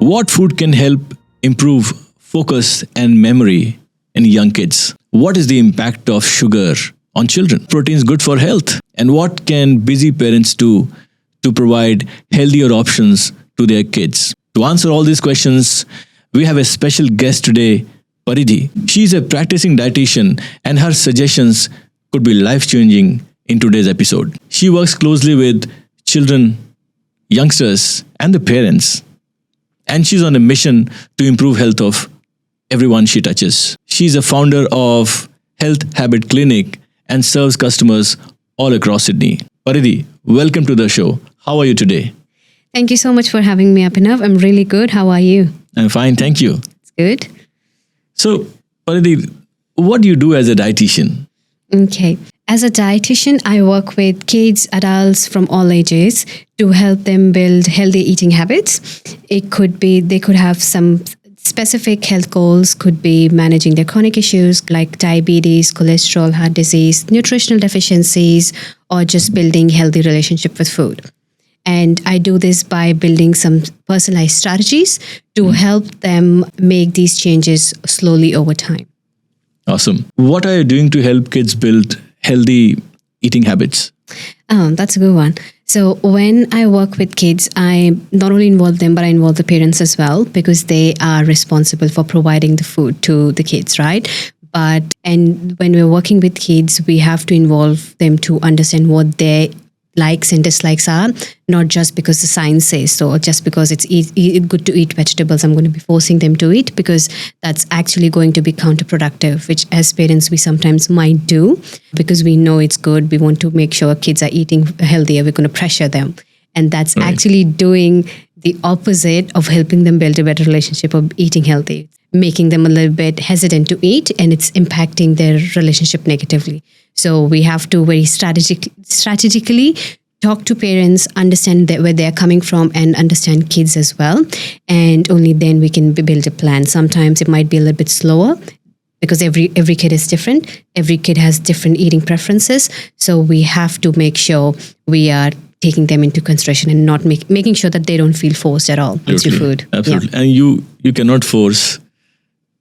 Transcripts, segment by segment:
What food can help improve focus and memory in young kids? What is the impact of sugar on children? Protein is good for health. And what can busy parents do to provide healthier options to their kids? To answer all these questions, we have a special guest today, Paridhi. She's a practicing dietitian and her suggestions could be life-changing in today's episode. She works closely with children, youngsters, and the parents. And she's on a mission to improve health of everyone she touches. She's a founder of Health Habit Clinic and serves customers all across Sydney. Paridhi, welcome to the show. How are you today? Thank you so much for having me, Abhinav. I'm really good. How are you? I'm fine, thank you. It's good. So, Paridhi, what do you do as a dietitian? Okay. As a dietitian, I work with kids, adults from all ages to help them build healthy eating habits. It could be, they could have some specific health goals, could be managing their chronic issues like diabetes, cholesterol, heart disease, nutritional deficiencies, or just building healthy relationship with food. And I do this by building some personalized strategies to help them make these changes slowly over time. Awesome. What are you doing to help kids build healthy eating habits? That's a good one. So when I work with kids, I not only involve them, but I involve the parents as well, because they are responsible for providing the food to the kids, right? And when we're working with kids, we have to involve them to understand what their likes and dislikes are, not just because the science says so, or just because it's good to eat vegetables, I'm going to be forcing them to eat, because that's actually going to be counterproductive, which as parents we sometimes might do because we know it's good. We want to make sure kids are eating healthier. We're going to pressure them. And that's actually doing the opposite of helping them build a better relationship of eating healthy, making them a little bit hesitant to eat, and it's impacting their relationship negatively. So we have to very strategically talk to parents, understand where they're coming from, and understand kids as well. And only then we can build a plan. Sometimes it might be a little bit slower because every kid is different. Every kid has different eating preferences. So we have to make sure we are taking them into consideration and not making sure that they don't feel forced at all into food. Absolutely. Yeah. And you cannot force.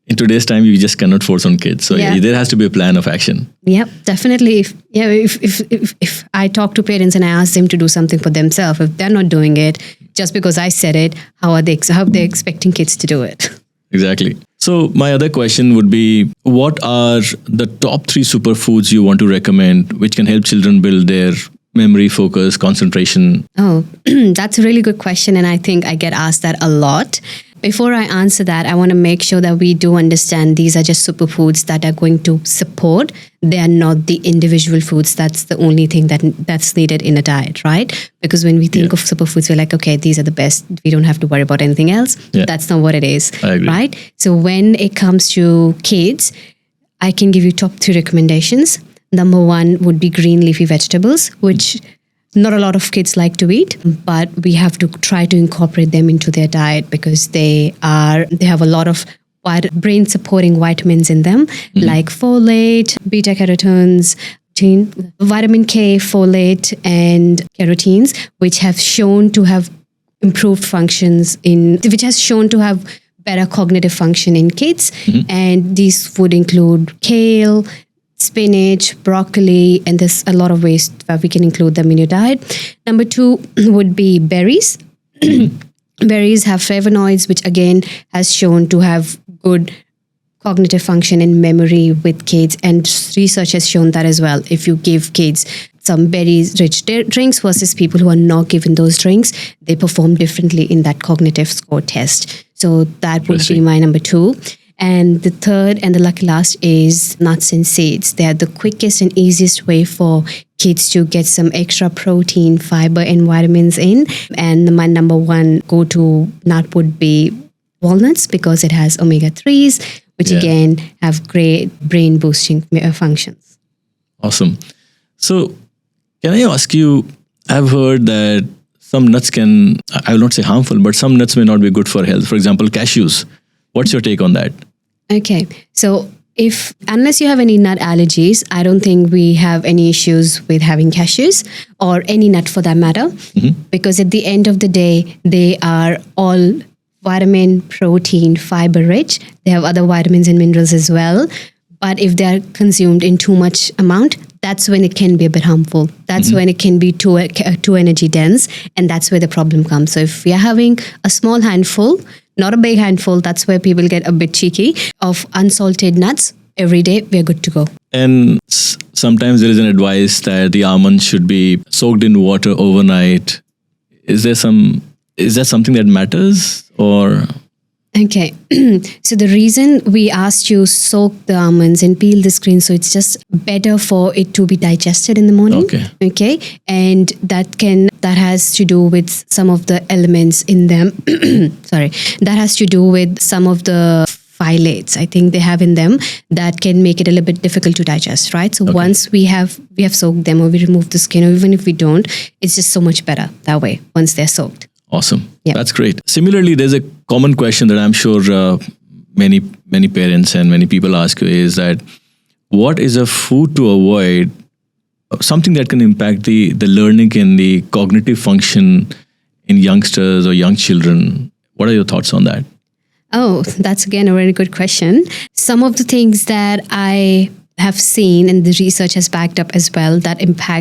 In today's time, you just cannot force on kids. So there has to be a plan of action. Yep, definitely. If I talk to parents and I ask them to do something for themselves, if they're not doing it just because I said it, how are they expecting kids to do it? Exactly. So my other question would be, what are the top 3 superfoods you want to recommend which can help children build their memory, focus, concentration? Oh, that's a really good question. And I think I get asked that a lot. Before I answer that, I want to make sure that we do understand these are just superfoods that are going to support. They are not the individual foods. That's the only thing that's needed in a diet, right? Because when we think of superfoods, we're like, okay, these are the best. We don't have to worry about anything else. Yeah. That's not what it is, right? So when it comes to kids, I can give you top 3 recommendations. Number 1 would be green leafy vegetables, which not a lot of kids like to eat, but we have to try to incorporate them into their diet because they have a lot of brain supporting vitamins in them, like folate, beta carotenes, vitamin K, folate, and carotenes, which have shown to have improved functions which has shown to have better cognitive function in kids. And these would include kale, spinach, broccoli, and there's a lot of ways that we can include them in your diet. Number 2 would be berries. Berries have flavonoids, which again has shown to have good cognitive function and memory with kids. And research has shown that as well. If you give kids some berries-rich drinks versus people who are not given those drinks, they perform differently in that cognitive score test. So that would be my number 2. And the third and the lucky last is nuts and seeds. They are the quickest and easiest way for kids to get some extra protein, fiber, and vitamins in. And my number 1 go-to nut would be walnuts because it has omega-3s, which again have great brain boosting functions. Awesome. So can I ask you, I've heard that some nuts I will not say harmful, but some nuts may not be good for health. For example, cashews. What's your take on that? Okay, so unless you have any nut allergies, I don't think we have any issues with having cashews or any nut for that matter, because at the end of the day, they are all vitamin, protein, fiber rich. They have other vitamins and minerals as well. But if they are consumed in too much amount, that's when it can be a bit harmful. That's when it can be too energy dense, and that's where the problem comes. So if we are having a small handful, not a big handful, that's where people get a bit cheeky, of unsalted nuts every day, we're good to go. And sometimes there is an advice that the almonds should be soaked in water overnight. Is that something that matters, or? Okay, so the reason we asked you soak the almonds and peel the skin, so it's just better for it to be digested in the morning. Okay, and that has to do with some of the elements in them. Sorry, that has to do with some of the phthalates I think they have in them that can make it a little bit difficult to digest, right? So once we have soaked them, or we remove the skin, or even if we don't, it's just so much better that way once they're soaked. Awesome. Yep. That's great. Similarly, there's a common question that I'm sure many parents and many people ask you is that what is a food to avoid, something that can impact the learning and the cognitive function in youngsters or young children? What are your thoughts on that? Oh, that's again a very good question. Some of the things that I have seen and the research has backed up as well that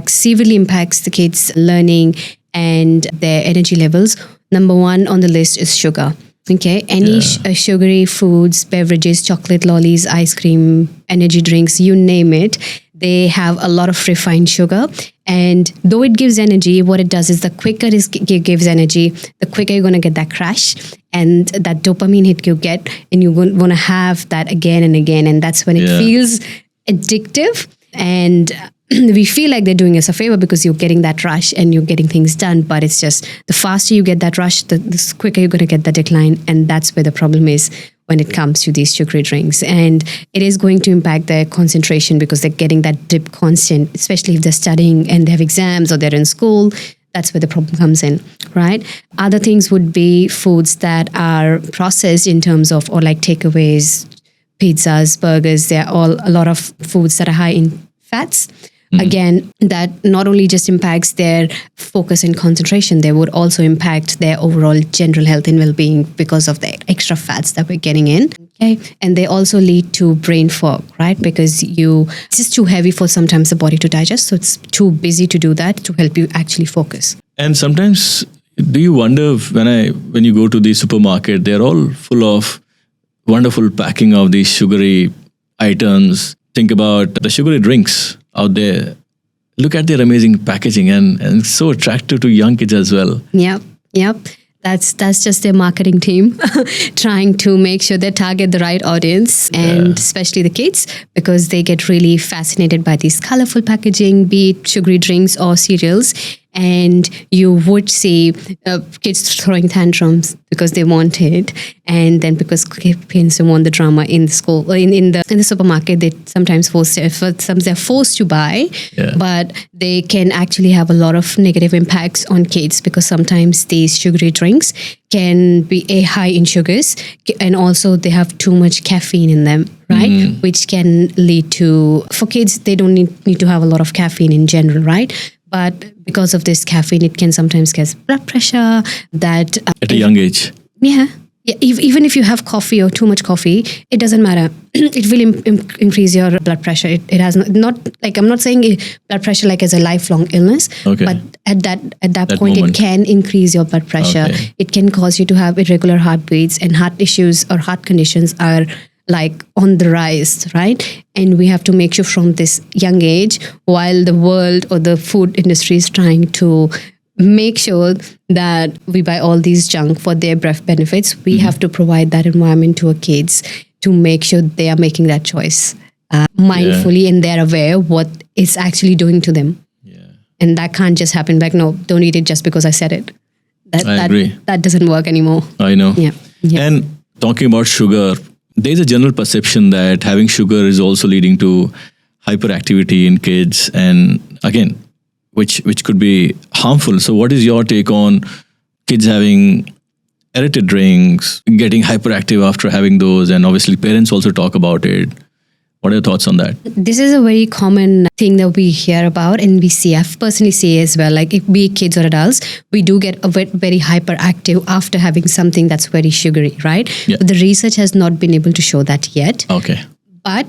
severely impacts the kids' learning and their energy levels. Number one on the list is sugar. Okay, any sugary foods, beverages, chocolate lollies, ice cream, energy drinks, you name it, they have a lot of refined sugar. And though it gives energy, what it does is the quicker it gives energy, the quicker you're going to get that crash and that dopamine hit you get, and you want to have that again and again. And that's when it feels addictive, and we feel like they're doing us a favor because you're getting that rush and you're getting things done. But it's just the faster you get that rush, the quicker you're going to get the decline. And that's where the problem is when it comes to these sugary drinks. And it is going to impact their concentration because they're getting that dip constant, especially if they're studying and they have exams or they're in school. That's where the problem comes in, right? Other things would be foods that are processed in terms of, or like takeaways, pizzas, burgers. They're all a lot of foods that are high in fats. Again, that not only just impacts their focus and concentration, they would also impact their overall general health and well-being because of the extra fats that we're getting in. Okay, and they also lead to brain fog, right? Because it's just too heavy for sometimes the body to digest, so it's too busy to do that to help you actually focus. And sometimes, do you wonder when you go to the supermarket, they're all full of wonderful packing of these sugary items. Think about the sugary drinks out there. Look at their amazing packaging and it's so attractive to young kids as well. Yep. That's just their marketing team trying to make sure they target the right audience, and especially the kids, because they get really fascinated by these colorful packaging, be it sugary drinks or cereals. And you would see kids throwing tantrums because they want it, and then because parents don't want the drama in the school, in the supermarket, they sometimes they're forced to buy, but they can actually have a lot of negative impacts on kids because sometimes these sugary drinks can be high in sugars, and also they have too much caffeine in them, right? Which can lead to, for kids, they don't need to have a lot of caffeine in general, right? But because of this caffeine, it can sometimes cause blood pressure. At a young age. Yeah. Even if you have coffee or too much coffee, it doesn't matter. It will increase your blood pressure. It has not like, I'm not saying blood pressure like as a lifelong illness, but at that point, moment, it can increase your blood pressure. It can cause you to have irregular heartbeats, and heart issues or heart conditions are like on the rise, right? And we have to make sure from this young age, while the world or the food industry is trying to make sure that we buy all these junk for their benefits, we have to provide that environment to our kids to make sure they are making that choice mindfully, and they're aware what it's actually doing to them. And that can't just happen like, no, don't eat it just because I said it. I agree. That doesn't work anymore. I know. And talking about sugar, there's a general perception that having sugar is also leading to hyperactivity in kids, and again, which could be harmful. So what is your take on kids having accredited drinks, getting hyperactive after having those? And obviously parents also talk about it. What are your thoughts on that? This is a very common thing that we hear about and we see. I personally see as well. Like if we kids or adults, we do get a very hyperactive after having something that's very sugary, right? Yeah. But the research has not been able to show that yet. Okay. But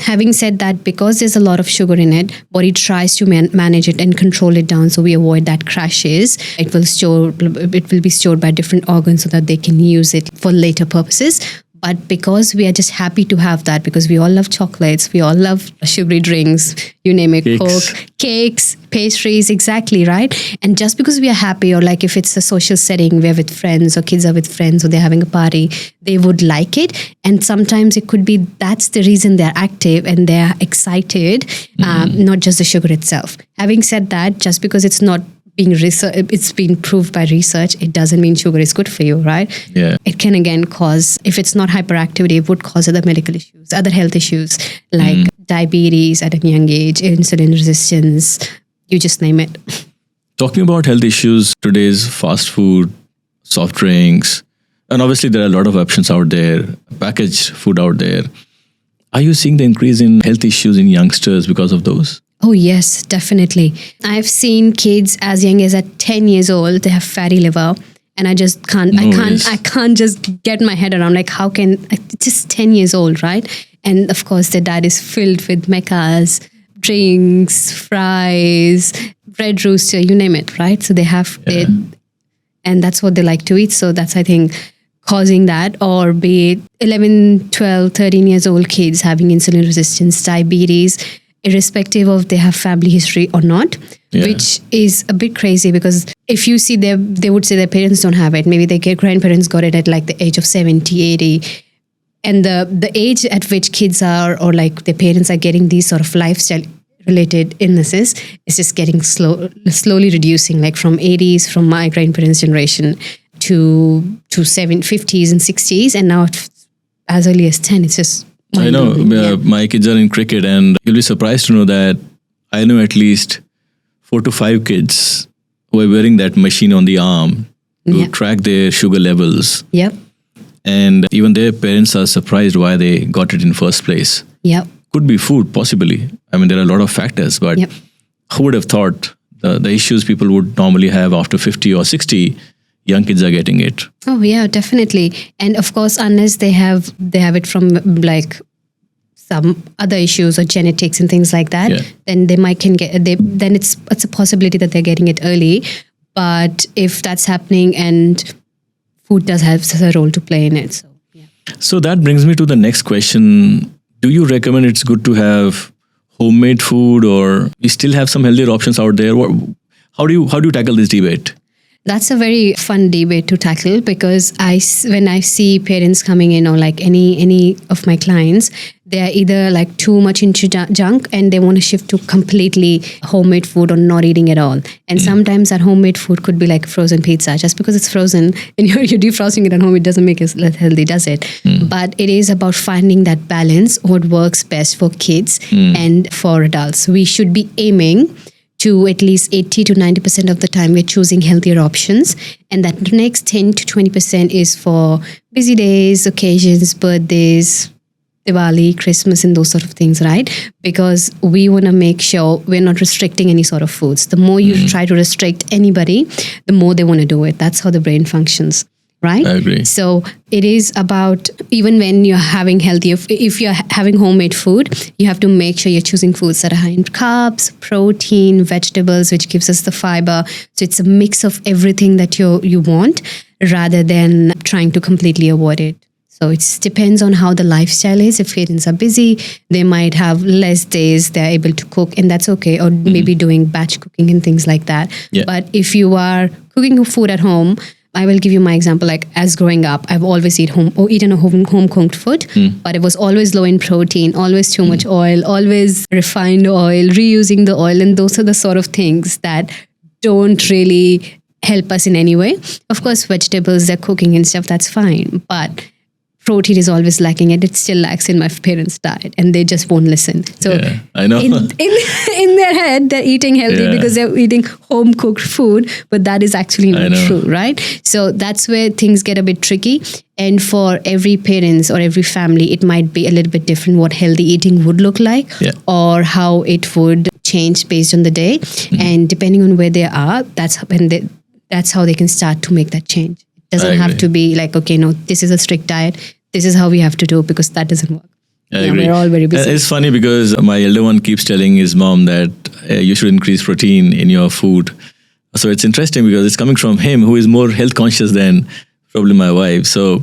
having said that, because there's a lot of sugar in it, body tries to manage it and control it down so we avoid that crashes. It will be stored by different organs so that they can use it for later purposes. But because we are just happy to have that, because we all love chocolates, we all love sugary drinks, you name it, Cakes. Coke, cakes, pastries, exactly, right? And just because we are happy, or like if it's a social setting, we're with friends or kids are with friends or they're having a party, they would like it. And sometimes it could be that's the reason they're active and they're excited, not just the sugar itself. Having said that, just because it's not it's been proved by research, it doesn't mean sugar is good for you, right? Yeah. It can again cause, if it's not hyperactivity, it would cause other medical issues, other health issues like diabetes at a young age, insulin resistance, you just name it. Talking about health issues, today's fast food, soft drinks, and obviously there are a lot of options out there, packaged food out there. Are you seeing the increase in health issues in youngsters because of those? Oh, yes, definitely. I've seen kids as young as at 10 years old, they have fatty liver. And I just can't, I can't just get my head around like how can, just 10 years old, right? And of course, their diet is filled with mechas, drinks, fries, bread rooster, you name it, right? So they have it, and that's what they like to eat. So that's, I think, causing that, or be it 11, 12, 13 years old kids having insulin resistance, diabetes, irrespective of they have family history or not, which is a bit crazy because if you see they would say their parents don't have it. Maybe their grandparents got it at like the age of 70, 80. And the age at which kids are, or like their parents are getting these sort of lifestyle related illnesses is just getting slowly reducing, like from 80s, from my grandparents' generation to 50s and 60s. And now as early as 10, it's just I know. My kids are in cricket, and you'll be surprised to know that I know at least 4 to 5 kids who are wearing that machine on the arm to track their sugar levels. Yep. And even their parents are surprised why they got it in first place. Yep. Could be food, possibly. I mean, there are a lot of factors, but who would have thought the issues people would normally have after 50 or 60, young kids are getting it. Oh yeah, definitely. And of course, unless they have it from like some other issues or genetics and things like that, then they might then it's a possibility that they're getting it early. But if that's happening, and food does have a role to play in it. So that brings me to the next question. Do you recommend it's good to have homemade food, or we still have some healthier options out there? How do you tackle this debate? That's a very fun debate to tackle, because when I see parents coming in, or like any of my clients, they are either like too much into junk and they want to shift to completely homemade food or not eating at all. And sometimes that homemade food could be like frozen pizza. Just because it's frozen and you're defrosting it at home, it doesn't make it less healthy, does it? But it is about finding that balance, what works best for kids and for adults. We should be aiming to at least 80 to 90% of the time we're choosing healthier options. And that the next 10 to 20% is for busy days, occasions, birthdays, Diwali, Christmas, and those sort of things, right? Because we want to make sure we're not restricting any sort of foods. The more you try to restrict anybody, the more they want to do it. That's how the brain functions. Right? I agree. So it is about, even when you're having if you're having homemade food, you have to make sure you're choosing foods that are high in carbs, protein, vegetables, which gives us the fiber. So it's a mix of everything that you want, rather than trying to completely avoid it. So it depends on how the lifestyle is. If parents are busy, they might have less days they're able to cook, and that's okay. Or maybe doing batch cooking and things like that. Yeah. But if you are cooking food at home, I will give you my example. Like, as growing up, I've always eaten a home cooked food, but it was always low in protein, always too much oil, always refined oil, reusing the oil. And those are the sort of things that don't really help us in any way. Of course, vegetables, they're cooking and stuff, that's fine. But protein is always lacking, and it still lacks in my parents' diet, and they just won't listen. So Yeah, I know. in their head, they're eating healthy Yeah. because they're eating home cooked food, but that is actually I not know. true, right? So that's where things get a bit tricky. And for every parents or every family, it might be a little bit different what healthy eating would look like, Yeah. or how it would change based on the day. And depending on where they are, that's how they can start to make that change. It doesn't I have agree. to be like, okay, no, this is a strict diet. This is how we have to do, because that doesn't work. I agree. We're all very And busy. it's funny because my elder one keeps telling his mom that you should increase protein in your food. So it's interesting because it's coming from him, who is more health conscious than probably my wife. So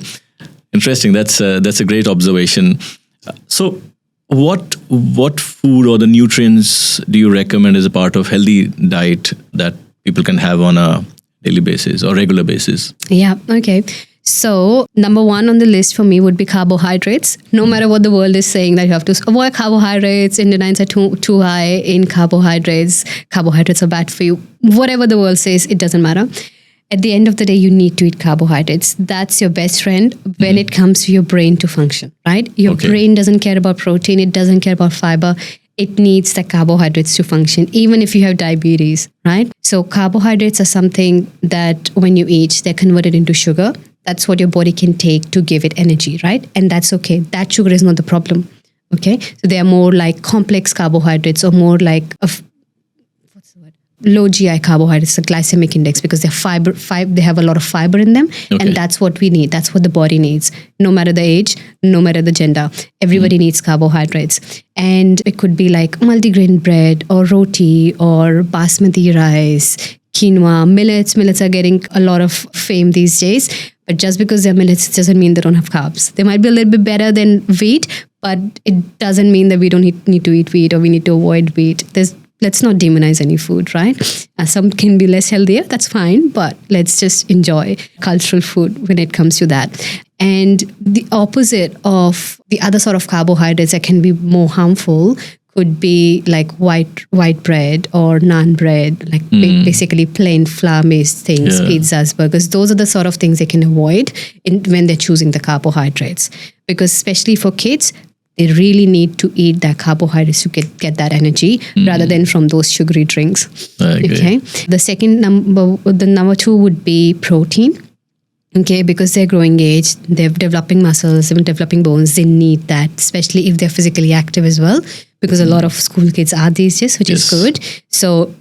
interesting. That's a great observation. So what food or the nutrients do you recommend as a part of healthy diet that people can have on a daily basis or regular basis? Yeah, okay. So, number one on the list for me would be carbohydrates. No matter what the world is saying that you have to avoid carbohydrates, Indians are too high in carbohydrates, carbohydrates are bad for you. Whatever the world says, it doesn't matter. At the end of the day, you need to eat carbohydrates. That's your best friend when it comes to your brain to function, right? Your Okay. brain doesn't care about protein, it doesn't care about fiber. It needs the carbohydrates to function, even if you have diabetes, right? So carbohydrates are something that when you eat, they're converted into sugar. That's what your body can take to give it energy, right? And that's okay. That sugar is not the problem, okay? So they are more like complex carbohydrates, or more like low GI carbohydrates, the glycemic index, because they're they have a lot of fiber in them, Okay. and that's what we need. That's what the body needs, no matter the age, no matter the gender. Everybody needs carbohydrates, and it could be like multigrain bread, or roti, or basmati rice, quinoa, millets. Millets are getting a lot of fame these days, but just because they're millets doesn't mean they don't have carbs. They might be a little bit better than wheat, but it doesn't mean that we don't need to eat wheat, or we need to avoid wheat. Let's not demonize any food, right? Some can be less healthier, that's fine, but let's just enjoy cultural food when it comes to that. And the opposite of the other sort of carbohydrates that can be more harmful could be like white bread or naan bread, like basically plain flour-based things, Yeah. pizzas, burgers. Those are the sort of things they can avoid when they're choosing the carbohydrates. Because especially for kids, they really need to eat that carbohydrates to get that energy, rather than from those sugary drinks. I agree. Okay. The number two would be protein. Okay, because they're growing age, they're developing muscles, they're developing bones, they need that, especially if they're physically active as well, because a lot of school kids are these days, which is Yes. good. So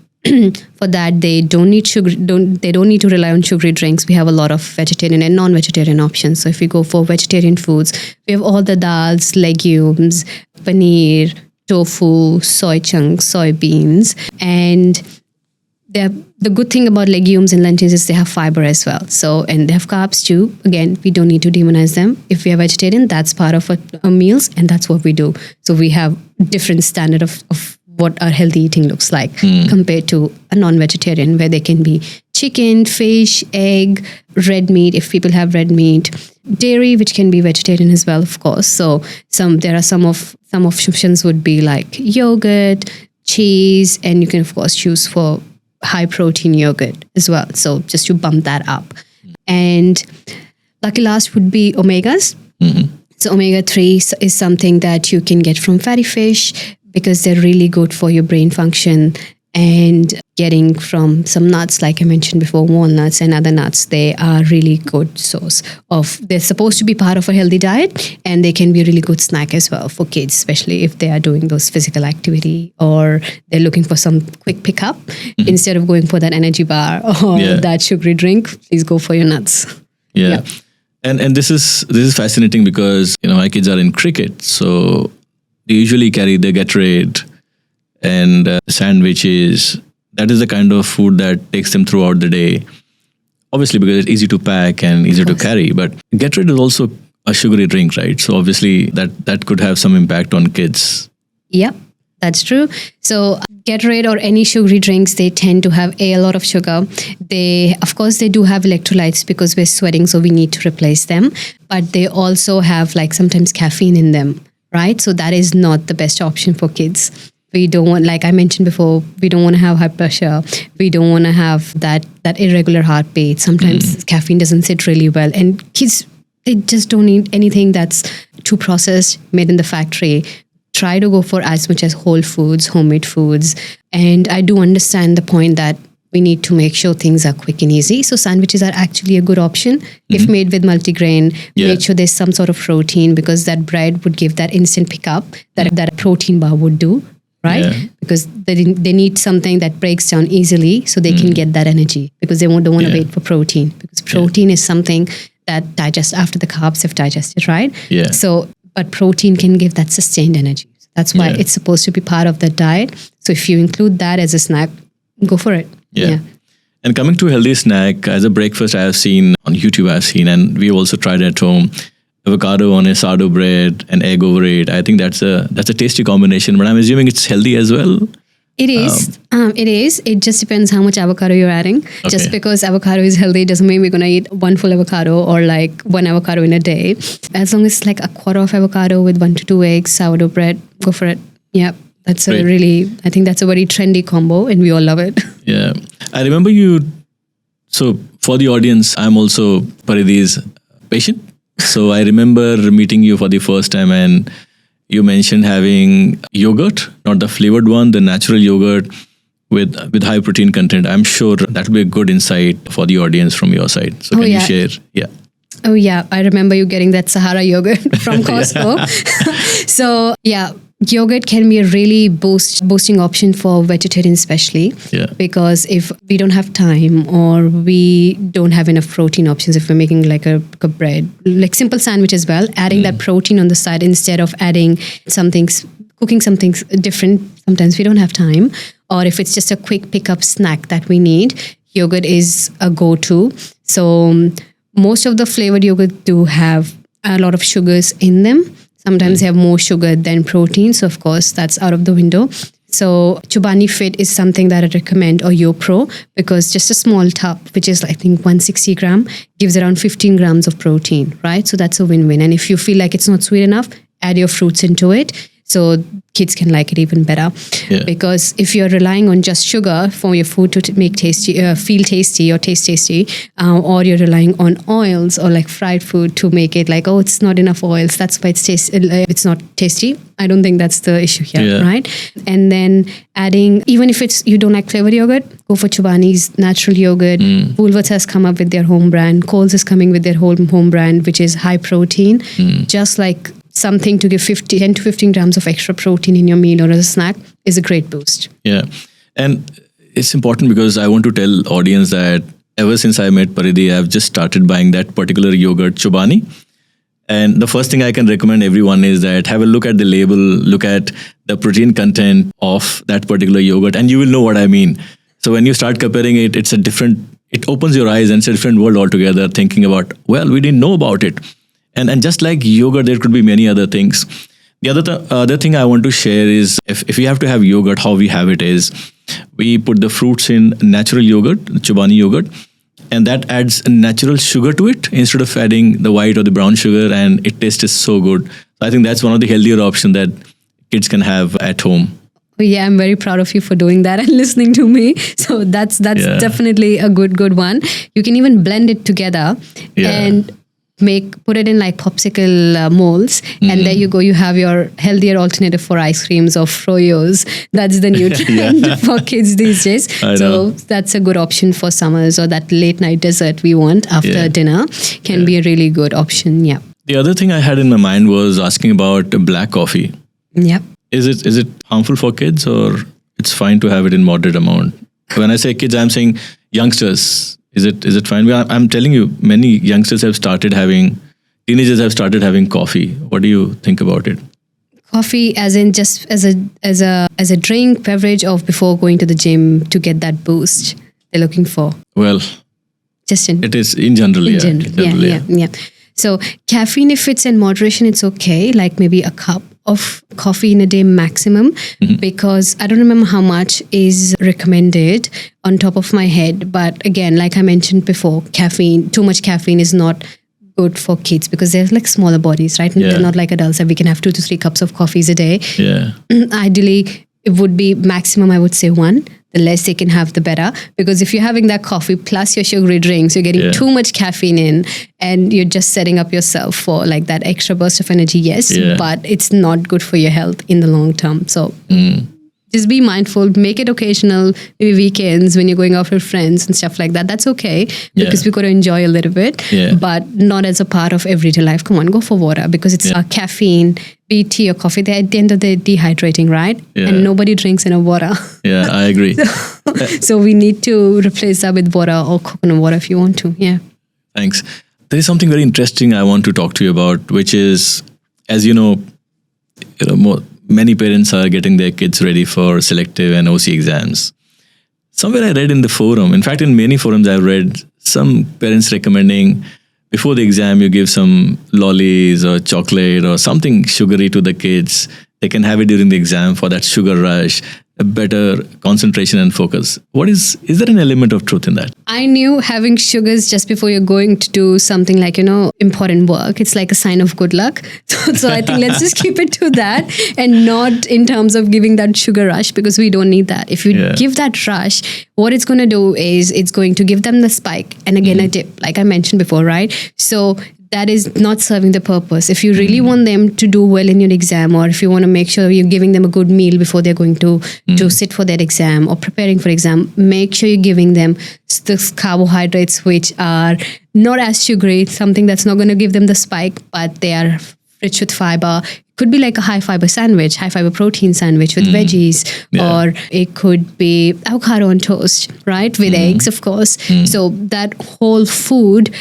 for that, they don't need to rely on sugary drinks. We have a lot of vegetarian and non-vegetarian options. So if we go for vegetarian foods, we have all the dals, legumes, paneer, tofu, soy chunks, soybeans, and the good thing about legumes and lentils is they have fiber as well. So, and they have carbs too. Again, we don't need to demonize them. If we are vegetarian, that's part of our meals, and that's what we do. So we have different standard of what our healthy eating looks like compared to a non-vegetarian, where they can be chicken, fish, egg, red meat, if people have red meat, dairy, which can be vegetarian as well, of course. So there are some options would be like yogurt, cheese, and you can of course choose for high protein yogurt as well. So just to bump that up. And lucky last would be omegas. So omega-3 is something that you can get from fatty fish, because they're really good for your brain function. And getting from some nuts, like I mentioned before, walnuts and other nuts, they are really good source of, they're supposed to be part of a healthy diet, and they can be a really good snack as well for kids, especially if they are doing those physical activity, or they're looking for some quick pickup. Instead of going for that energy bar or Yeah. that sugary drink, please go for your nuts. Yeah. Yeah. And this is fascinating because my kids are in cricket, so they usually carry the Gatorade and sandwiches. That is the kind of food that takes them throughout the day. Obviously, because it's easy to pack and easy to carry. But Gatorade is also a sugary drink, right? So obviously that could have some impact on kids. Yep, that's true. So Gatorade or any sugary drinks, they tend to have a lot of sugar. Of course, they do have electrolytes because we're sweating, so we need to replace them. But they also have like sometimes caffeine in them, right? So that is not the best option for kids. We don't want, like I mentioned before, we don't want to have high pressure. We don't want to have that irregular heartbeat. Sometimes caffeine doesn't sit really well. And kids They just don't eat anything that's too processed, made in the factory. Try to go for as much as whole foods, homemade foods. And I do understand the point that we need to make sure things are quick and easy. So sandwiches are actually a good option if made with multigrain. Make sure there's some sort of protein, because that bread would give that instant pickup that a protein bar would do, right? Yeah. Because they need something that breaks down easily so they can get that energy, because they don't want to wait for protein, because protein is something that digests after the carbs have digested, right? Yeah. So, but protein can give that sustained energy. That's why it's supposed to be part of the diet. So if you include that as a snack, go for it. Yeah. And coming to healthy snack, as a breakfast, I have seen on YouTube, and we also tried at home, avocado on a sourdough bread and egg over it. I think that's a tasty combination, but I'm assuming it's healthy as well. It is. It is. It just depends how much avocado you're adding. Okay. Just because avocado is healthy doesn't mean we're going to eat one full avocado or like one avocado in a day. As long as it's like a quarter of avocado with 1 to 2 eggs, sourdough bread, go for it. Yeah. That's Great. I think that's a very trendy combo and we all love it. Yeah. I remember so for the audience, I'm also Paridhi's patient. So I remember meeting you for the first time, and you mentioned having yogurt, not the flavored one, the natural yogurt with high protein content. I'm sure that will be a good insight for the audience from your side. So can you share? Yeah. Oh yeah, I remember you getting that Sahara yogurt from Costco. So yeah, yogurt can be a really boosting option for vegetarians especially. Yeah. Because if we don't have time or we don't have enough protein options, if we're making like a bread, like simple sandwich as well, adding that protein on the side instead of adding cooking something different, sometimes we don't have time. Or if it's just a quick pickup snack that we need, yogurt is a go-to. So most of the flavored yogurt do have a lot of sugars in them. Sometimes they have more sugar than protein. So of course, that's out of the window. So Chobani Fit is something that I recommend, or YoPro, because just a small tub, which is I think 160 gram, gives around 15 grams of protein, right? So that's a win-win. And if you feel like it's not sweet enough, add your fruits into it. So kids can like it even better. Yeah. Because if you're relying on just sugar for your food to make tasty, feel tasty or taste tasty, or you're relying on oils or like fried food to make it like, oh, it's not enough oils, that's why it's not tasty. I don't think that's the issue here, right? And then adding, even if you don't like flavored yogurt, go for Chobani's natural yogurt. Woolworths has come up with their home brand. Coles is coming with their home brand, which is high protein. Just like something to give 10 to 15 grams of extra protein in your meal or as a snack is a great boost. Yeah. And it's important because I want to tell audience that ever since I met Paridhi, I've just started buying that particular yogurt, Chobani. And the first thing I can recommend everyone is that have a look at the label, look at the protein content of that particular yogurt, and you will know what I mean. So when you start comparing it, it opens your eyes and it's a different world altogether, thinking about, well, we didn't know about it. And just like yogurt, there could be many other things. The other thing I want to share is if we have to have yogurt, how we have it is we put the fruits in natural yogurt, Chobani yogurt, and that adds a natural sugar to it instead of adding the white or the brown sugar, and it tastes so good. So I think that's one of the healthier options that kids can have at home. Yeah, I'm very proud of you for doing that and listening to me. So that's definitely a good one. You can even blend it together and put it in like popsicle molds, and there you go. You have your healthier alternative for ice creams or froyos. That's the new trend for kids these days. So that's a good option for summers, or that late night dessert we want after dinner can be a really good option. Yeah. The other thing I had in my mind was asking about black coffee. Yep. Is it harmful for kids, or it's fine to have it in moderate amount? When I say kids, I'm saying youngsters. Is it fine? I'm telling you, many youngsters teenagers have started having coffee. What do you think about it? Coffee, as in just as a drink, beverage, or before going to the gym to get that boost they're looking for? Well, it is in general. Yeah. So caffeine, if it's in moderation, it's okay. Like maybe a cup of coffee in a day maximum, because I don't remember how much is recommended on top of my head. But again, like I mentioned before, too much caffeine is not good for kids because they're like smaller bodies, right? They're not like adults that we can have 2 to 3 cups of coffees a day. Yeah. Ideally, it would be maximum, I would say 1. the less they can have, the better. Because if you're having that coffee plus your sugary drinks, you're getting too much caffeine in, and you're just setting up yourself for like that extra burst of energy. Yes, but it's not good for your health in the long term. So just be mindful, make it occasional, maybe weekends when you're going out with friends and stuff like that. That's okay, because we got to enjoy a little bit, but not as a part of everyday life. Come on, go for water, because it's caffeine, be it tea or coffee. They're at the end of the day dehydrating, right? And nobody drinks enough water. Yeah, I agree. So we need to replace that with water or coconut water if you want to. Yeah. Thanks. There is something very interesting I want to talk to you about, which is, as you know, many parents are getting their kids ready for selective and OC exams. Somewhere I read in the forum, in fact, in many forums I've read some parents recommending before the exam you give some lollies or chocolate or something sugary to the kids. They can have it during the exam for that sugar rush, a better concentration and focus. Is there an element of truth in that? I knew having sugars just before you're going to do something like, important work, it's like a sign of good luck. So I think let's just keep it to that, and not in terms of giving that sugar rush, because we don't need that. If you give that rush, what it's going to do is it's going to give them the spike and again a dip, like I mentioned before, right? So that is not serving the purpose. If you really want them to do well in your exam, or if you want to make sure you're giving them a good meal before they're going to sit for their exam or preparing for exam, make sure you're giving them the carbohydrates which are not as sugary, something that's not going to give them the spike, but they are rich with fiber. Could be like a high fiber sandwich, high fiber protein sandwich with veggies, or it could be avocado on toast, right? With eggs, of course. So that whole food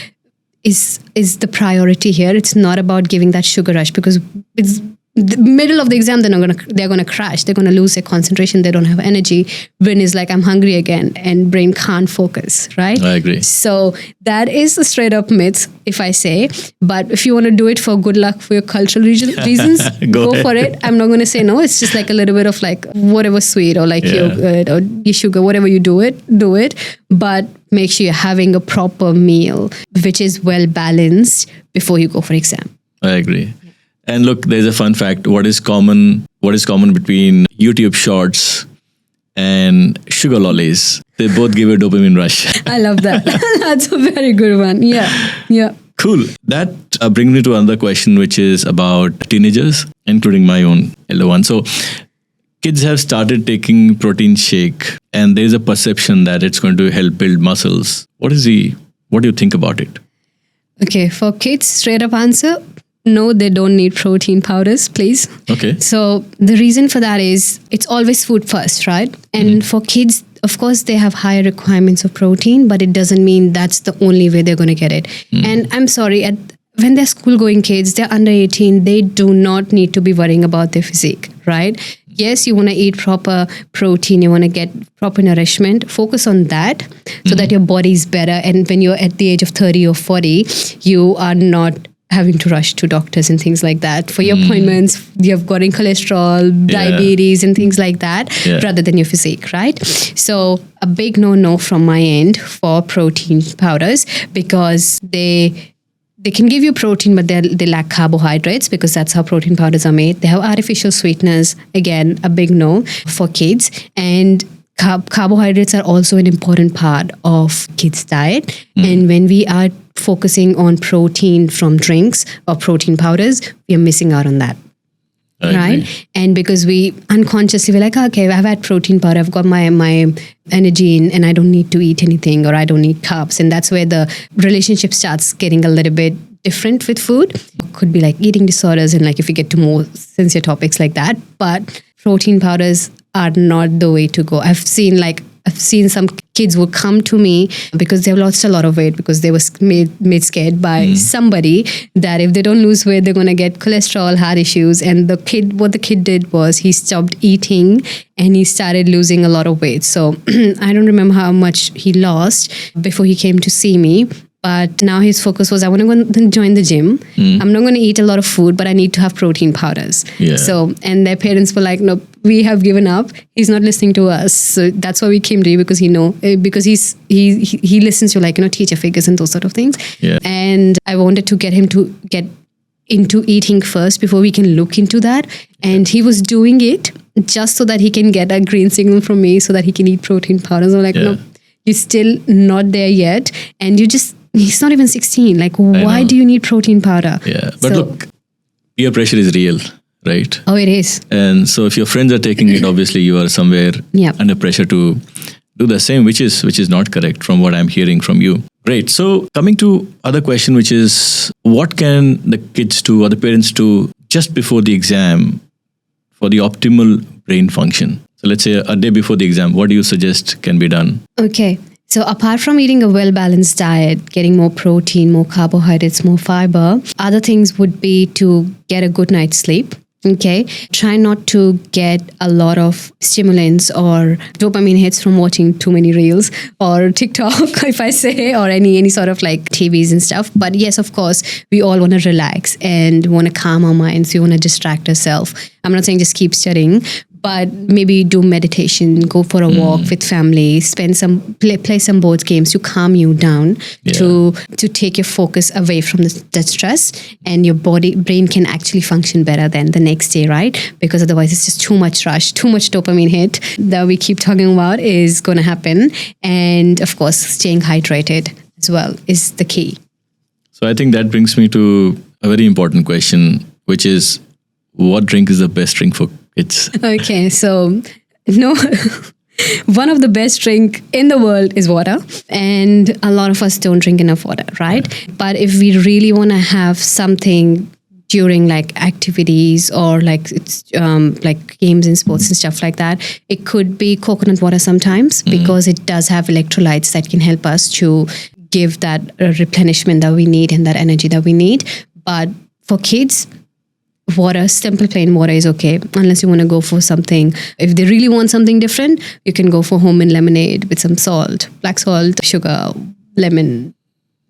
is the priority here. It's not about giving that sugar rush, because it's the middle of the exam. They're gonna crash. They're gonna lose their concentration. They don't have energy. Brain is like, I'm hungry again, and brain can't focus, right? I agree. So that is a straight up myth, if I say. But if you want to do it for good luck for your cultural reasons, go for it. I'm not gonna say no. It's just like a little bit of like whatever sweet or like yogurt or sugar, whatever you do it. But make sure you're having a proper meal, which is well balanced before you go for exam. I agree. And look, there's a fun fact. What is common between YouTube shorts and sugar lollies? They both give a dopamine rush. I love that. That's a very good one. Yeah. Cool. That brings me to another question, which is about teenagers, including my own elder one. So kids have started taking protein shake, and there's a perception that it's going to help build muscles. What do you think about it? Okay, for kids, straight up answer, no, they don't need protein powders, please. Okay. So the reason for that is it's always food first, right? And for kids, of course, they have higher requirements of protein, but it doesn't mean that's the only way they're going to get it. And I'm sorry, when they're school-going kids, they're under 18, they do not need to be worrying about their physique, right? Yes, you want to eat proper protein, you want to get proper nourishment, focus on that so that your body is better. And when you're at the age of 30 or 40, you are not having to rush to doctors and things like that for your appointments. You've got cholesterol, diabetes and things like that, rather than your physique, right? So a big no from my end for protein powders, because they can give you protein, but they lack carbohydrates, because that's how protein powders are made. They have artificial sweeteners. Again, a big no for kids. And carbohydrates are also an important part of kids' diet. And when we are focusing on protein from drinks or protein powders, we are missing out on that. Right? And because we unconsciously, we're like, okay, I've had protein powder, I've got my energy in, and I don't need to eat anything, or I don't need carbs. And that's where the relationship starts getting a little bit different with food. It could be like eating disorders, and like if you get to more sincere topics like that. But protein powders are not the way to go. I've seen some kids who come to me because they've lost a lot of weight, because they were made scared by somebody that if they don't lose weight, they're going to get cholesterol, heart issues. And what the kid did was he stopped eating and he started losing a lot of weight. So I don't remember how much he lost before he came to see me. But now his focus was, I want to go and join the gym. I'm not going to eat a lot of food, but I need to have protein powders. So, and their parents were like, no, we have given up. He's not listening to us. So that's why we came to you, because because he listens to teacher figures and those sort of things. And I wanted to get him to get into eating first before we can look into that. And he was doing it just so that he can get a green signal from me so that he can eat protein powder. So like, no, you're still not there yet. And he's not even 16. Like, why do you need protein powder? Yeah. But look, peer pressure is real, right? Oh, it is. And so if your friends are taking it, obviously you are somewhere under pressure to do the same, which is not correct from what I'm hearing from you. Great. So coming to other question, which is what can the kids do or the parents do just before the exam for the optimal brain function? So let's say a day before the exam, what do you suggest can be done? Okay. So apart from eating a well-balanced diet, getting more protein, more carbohydrates, more fiber, other things would be to get a good night's sleep. Okay. Try not to get a lot of stimulants or dopamine hits from watching too many reels or TikTok, if I say, or any sort of like TVs and stuff. But yes, of course, we all want to relax and want to calm our minds. We want to distract ourselves. I'm not saying just keep studying, but maybe do meditation, go for a walk with family, play some board games to calm you down, to take your focus away from the stress, and your brain can actually function better than the next day, right? Because otherwise it's just too much rush, too much dopamine hit that we keep talking about is going to happen. And of course, staying hydrated as well is the key. So I think that brings me to a very important question, which is what drink is the best drink for kids? Okay, so no, one of the best drink in the world is water, and a lot of us don't drink enough water, right? But if we really want to have something during like activities or like like games and sports and stuff like that, it could be coconut water sometimes because it does have electrolytes that can help us to give that replenishment that we need and that energy that we need. But for kids, water, simple plain water is okay, unless you want to go for something. If they really want something different, you can go for homemade lemonade with some salt, black salt, sugar, lemon,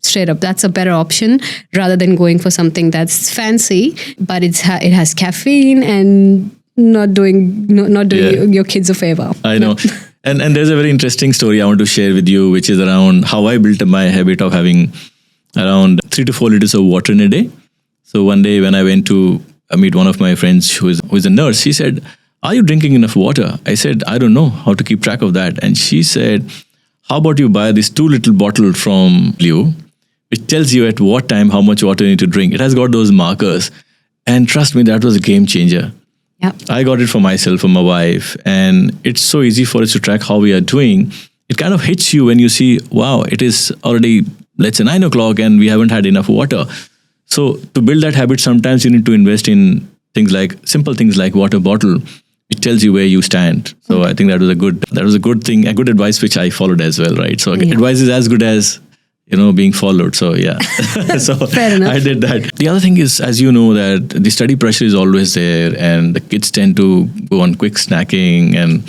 straight up. That's a better option rather than going for something that's fancy, but it has caffeine and not doing your kids a favor. I know. And there's a very interesting story I want to share with you, which is around how I built my habit of having around 3 to 4 liters of water in a day. So one day when I went to meet one of my friends who is a nurse, she said, "Are you drinking enough water?" I said, "I don't know how to keep track of that." And she said, "How about you buy this 2 little bottle from Leo, which tells you at what time how much water you need to drink. It has got those markers." And trust me, that was a game changer. Yep. I got it for myself, for my wife, and it's so easy for us to track how we are doing. It kind of hits you when you see, wow, it is already, let's say 9 o'clock and we haven't had enough water. So to build that habit, sometimes you need to invest in simple things like water bottle. It tells you where you stand. So I think that was a good thing, a good advice which I followed as well, right? So advice is as good as being followed. So yeah, so I did that. The other thing is, as you know, that the study pressure is always there, and the kids tend to go on quick snacking and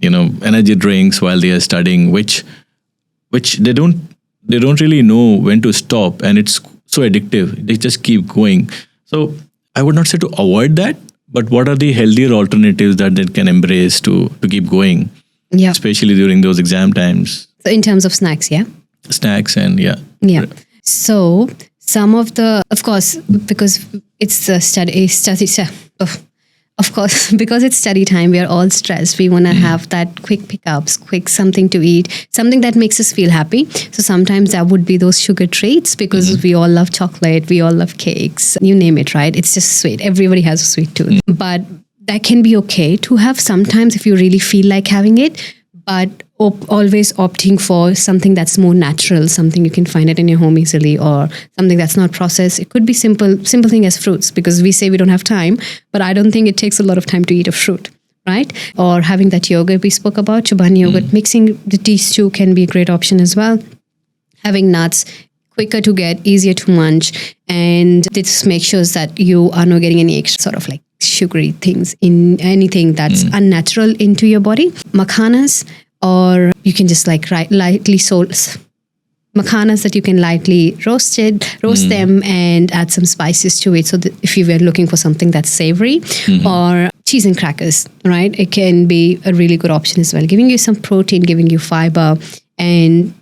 energy drinks while they are studying, which they don't really know when to stop, and it's so addictive. They just keep going. So I would not say to avoid that, but what are the healthier alternatives that they can embrace to keep going, especially during those exam times? So in terms of snacks, snacks and So some of the, of course, because it's the because it's study time, we are all stressed. We want to have that quick pickups, quick something to eat, something that makes us feel happy. So sometimes that would be those sugar treats, because we all love chocolate, we all love cakes, you name it, right? It's just sweet. Everybody has a sweet tooth. But that can be okay to have sometimes if you really feel like having it, but always opting for something that's more natural, something you can find it in your home easily, or something that's not processed. It could be simple thing as fruits, because we say we don't have time, but I don't think it takes a lot of time to eat a fruit, right? Or having that yogurt we spoke about, Chobani yogurt, mixing these two can be a great option as well. Having nuts, quicker to get, easier to munch, and this makes sure that you are not getting any extra sort of like sugary things in anything that's unnatural into your body. Makhanas, or you can just like lightly makhanas that you can lightly roast them and add some spices to it. So that if you were looking for something that's savory, or cheese and crackers, right? It can be a really good option as well, giving you some protein, giving you fiber, and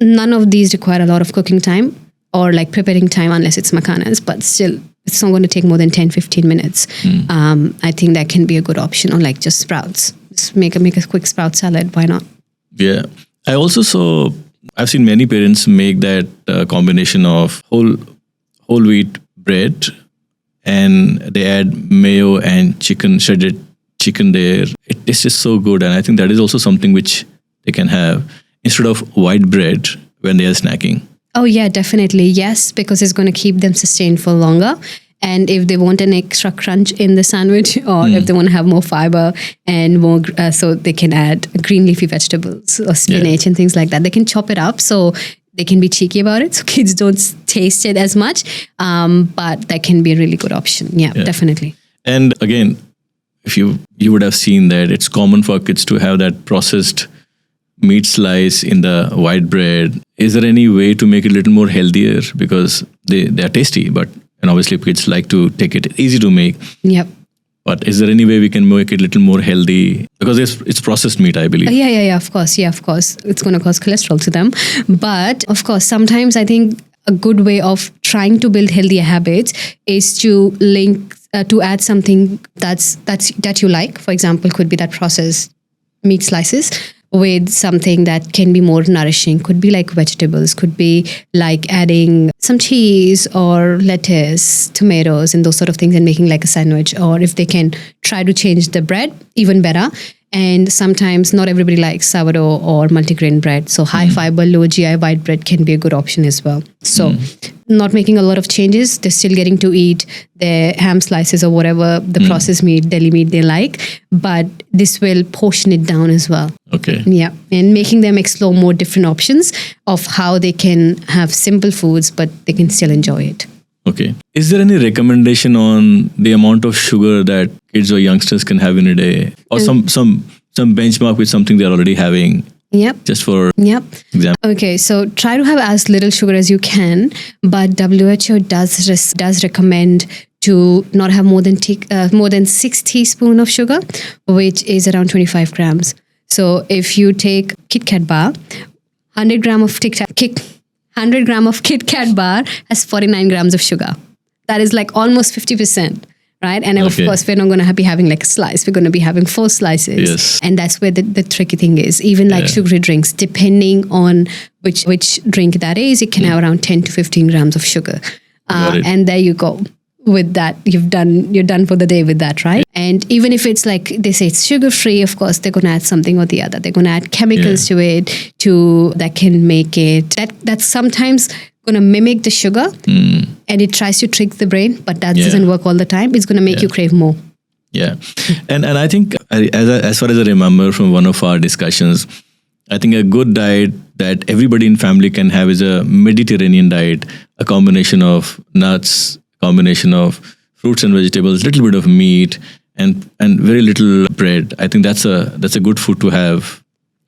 none of these require a lot of cooking time or like preparing time unless it's makhanas, but still it's not going to take more than 10-15 minutes. I think that can be a good option. Or like just sprouts. Just make a quick sprout salad. Why not? Yeah. I've seen many parents make that combination of whole wheat bread, and they add mayo and shredded chicken there. It tastes just so good, and I think that is also something which they can have instead of white bread when they are snacking. Oh yeah, definitely. Yes, because it's going to keep them sustained for longer. And if they want an extra crunch in the sandwich, or if they want to have more fiber and more, so they can add green leafy vegetables or spinach and things like that. They can chop it up so they can be cheeky about it, so kids don't taste it as much. But that can be a really good option. Yeah, definitely. And again, if you would have seen that it's common for kids to have that processed meat slice in the white bread. Is there any way to make it a little more healthier? Because they are tasty, and obviously kids like to take it easy to make. Yep. But is there any way we can make it a little more healthy? Because it's processed meat, I believe. Yeah, of course. Yeah, of course. It's going to cause cholesterol to them. But of course, sometimes I think a good way of trying to build healthier habits is to link, to add something that you like. For example, could be that processed meat slices with something that can be more nourishing. Could be like vegetables, could be like adding some cheese or lettuce, tomatoes and those sort of things, and making like a sandwich. Or if they can try to change the bread, even better. And sometimes not everybody likes sourdough or multigrain bread. So high fiber, low GI white bread can be a good option as well. So not making a lot of changes. They're still getting to eat their ham slices or whatever the processed meat, deli meat they like. But this will portion it down as well. Okay. Yeah. And making them explore more different options of how they can have simple foods, but they can still enjoy it. Okay. Is there any recommendation on the amount of sugar that kids or youngsters can have in a day? Or some benchmark with something they're already having? Yep. Just for example. Okay, so try to have as little sugar as you can, but WHO does recommend to not have more than 6 teaspoons of sugar, which is around 25 grams. So if you take Kit Kat bar, 100 gram of Kit Kat bar has 49 grams of sugar. That is like almost 50%. Right. And of course, we're not going to be having like a slice. We're going to be having 4 slices. Yes. And that's where the tricky thing is. Even like sugary drinks, depending on which drink that is, it can have around 10 to 15 grams of sugar. And there you go. With that, you're done for the day with that, right? And even if it's like they say it's sugar free, of course they're going to add something or the other. They're going to add chemicals to it that can make it that's sometimes going to mimic the sugar, and it tries to trick the brain, but that doesn't work all the time. It's going to make you crave more. Yeah, and I think as far as I remember from one of our discussions, I think a good diet that everybody in family can have is a Mediterranean diet, a combination of nuts, combination of fruits and vegetables, little bit of meat, and very little bread. I think that's a good food to have.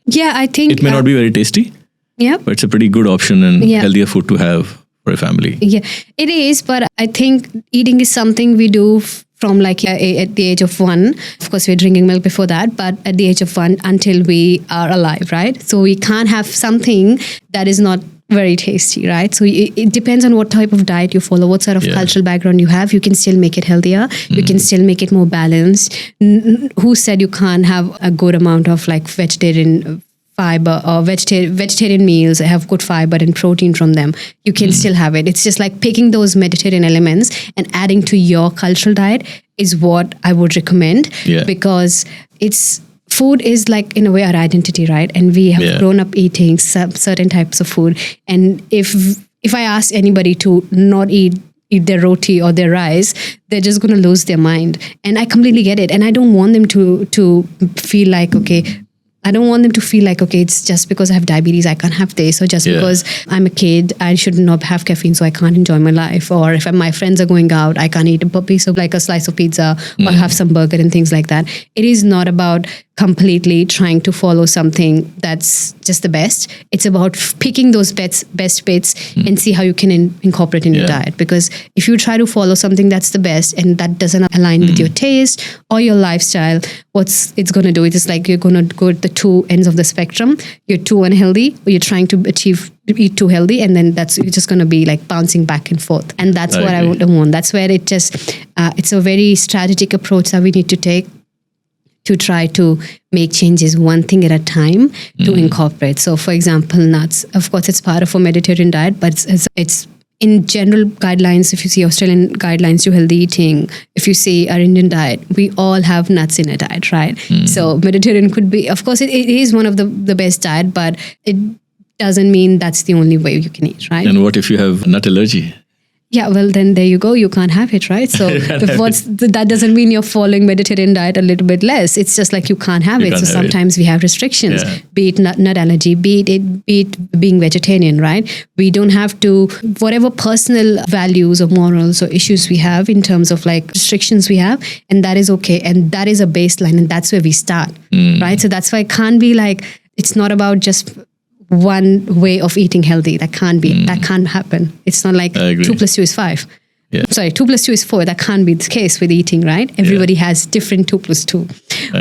Yeah, I think it may not be very tasty. Yeah, but it's a pretty good option and healthier food to have for a family. Yeah, it is. But I think eating is something we do from like at the age of 1. Of course, we're drinking milk before that, but at the age of 1 until we are alive, right? So we can't have something that is not very tasty, right? So it depends on what type of diet you follow, what sort of cultural background you have. You can still make it healthier. You can still make it more balanced. Who said you can't have a good amount of like vegetarian fiber or vegetarian meals have good fiber and protein from them? You can still have it. It's just like picking those Mediterranean elements and adding to your cultural diet is what I would recommend, because food is like in a way our identity, right? And we have grown up eating certain types of food. And if I ask anybody to not eat their roti or their rice, they're just going to lose their mind. And I completely get it. And I don't want them to feel like, it's just because I have diabetes, I can't have this. Or just because I'm a kid, I should not have caffeine, so I can't enjoy my life. Or if my friends are going out, I can't eat a piece of like a slice of pizza or have some burger and things like that. It is not about completely trying to follow something that's just the best. It's about picking those best bits and see how you can incorporate in your diet. Because if you try to follow something that's the best and that doesn't align with your taste or your lifestyle, what's it's going to do? It's like you're going to go at the two ends of the spectrum. You're too unhealthy, or you're trying to eat too healthy, and then you're just going to be like bouncing back and forth. And that's what I don't want. That's where it's a very strategic approach that we need to take to try to make changes one thing at a time to incorporate. So, for example, nuts. Of course, it's part of a Mediterranean diet, but it's in general guidelines. If you see Australian guidelines to healthy eating, if you see our Indian diet, we all have nuts in a diet, right? So Mediterranean could be, of course, it is one of the best diet, but it doesn't mean that's the only way you can eat, right? And what if you have nut allergy? Yeah, well, then there you go. You can't have it, right? So that doesn't mean you're following Mediterranean diet a little bit less. It's just like you can't have it. So sometimes we have restrictions, be it nut allergy, be it being vegetarian, right? We don't have to, whatever personal values or morals or issues we have in terms of like restrictions we have, and that is okay. And that is a baseline, and that's where we start, right? So that's why it can't be like, it's not about just one way of eating healthy. That can't be. That can't happen. It's not like 2 + 2 is 5. Sorry, 2 + 2 is 4. That can't be the case with eating, right? Everybody has different 2 + 2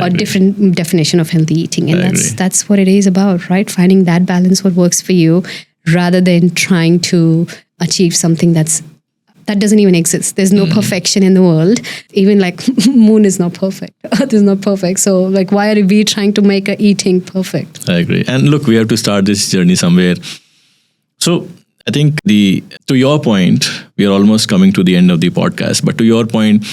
or different definition of healthy eating. And that's what it is about, right? Finding that balance, what works for you, rather than trying to achieve something that doesn't even exist. There's no perfection in the world. Even like moon is not perfect. Earth is not perfect. So like, why are we trying to make eating perfect? I agree. And look, we have to start this journey somewhere. So I think to your point, we are almost coming to the end of the podcast. But to your point,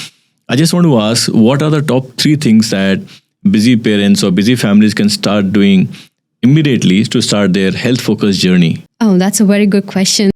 I just want to ask, what are the top 3 things that busy parents or busy families can start doing immediately to start their health-focused journey? Oh, that's a very good question.